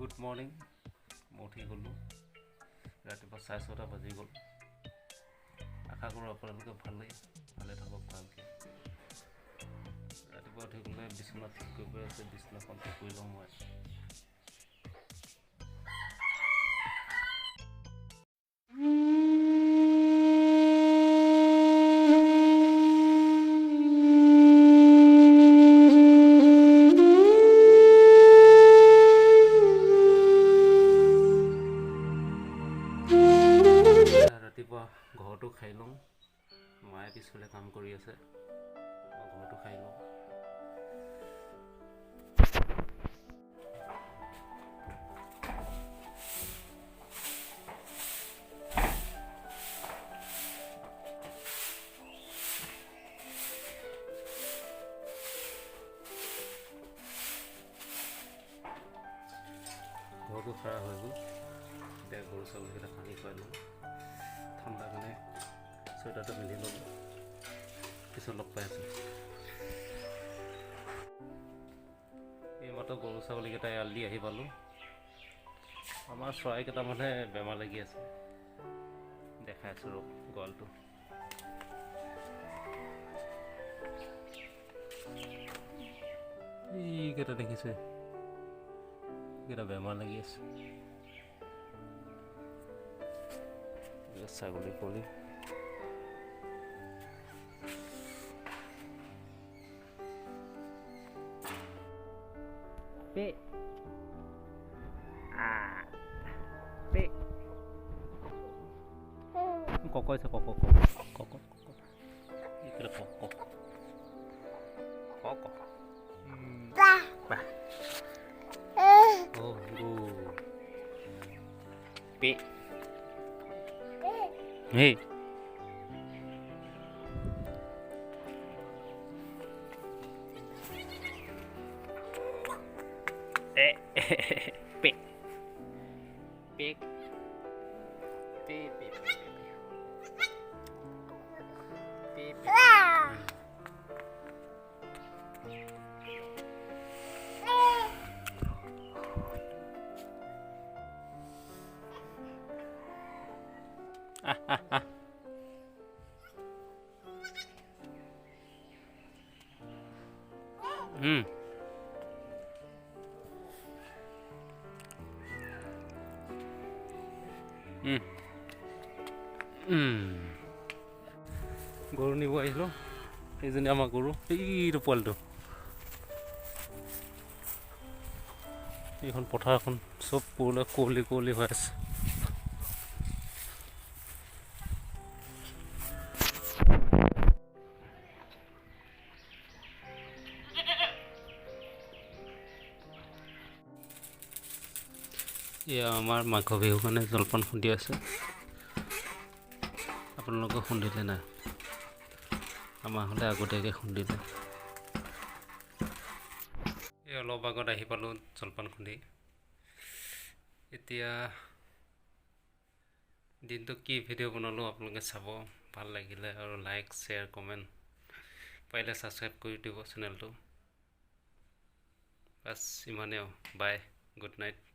Good morning. মই উঠি গ'লোঁ, ৰাতিপুৱা 6:30 বাজি গ'ল। আশা কৰোঁ আপোনালোকে ভালে থাকক ভালকৈ। ৰাতিপুৱা উঠি গ'লে বিচনা ঠিক কৰিব আছে, বিচনাখন ঠিক কৰি লওঁ মই। ৰাতিপুৱা ঘৰটো খাই লওঁ। মায়ে পিছফালে কাম কৰি আছে, মই ঘৰটো খাই লওঁ। ঘৰটো সাৰা হৈ গ'ল। এতিয়া গৰু ছাগলীকেইটা পানী খুৱাই লওঁ। ঠাণ্ডা কাৰণে চুৱেটাৰটো মেলি ল'লোঁ। পিছত লগ পাই আছোঁ। এইমাত্ৰ গৰু ছাগলীকেইটা এৰাল দি আহি পালোঁ। আমাৰ চৰাইকেইটামানহে বেমাৰ লাগি আছে, দেখাই আছোঁ ৰ'ব গঁৰালটো। এইকেইটা দেখিছে, এইকেইটা বেমাৰ লাগি আছে। ছাগলী পোৱালি ককৈছে কক এইকেইটা কক Hey. Pick. Pick. Pick. Pick. গৰু নিব আহিলোঁ। এইজনী আমাৰ গৰু, এইটো পোৱালিটো। এইখন পথাৰখন চব পুৰলৈ কুঁৱলী হৈ আছে। এয়া আমাৰ মাঘ বিহুৰ কাৰণে জলপান খুন্দি আছে। আপোনালোকে খুন্দিলে নাই? আমাৰ হ'লে আগতীয়াকৈ খুন্দিলে। এই অলপ আগত আহি পালোঁ জলপান খুন্দি। এতিয়া দিনটো কি ভিডিঅ' বনালোঁ আপোনালোকে চাব। ভাল লাগিলে আৰু লাইক, শ্বেয়াৰ, কমেণ্ট পাৰিলে ছাবস্ক্ৰাইব কৰি দিব চেনেলটো। বাছ ইমানেই আৰু। বাই, গুড নাইট।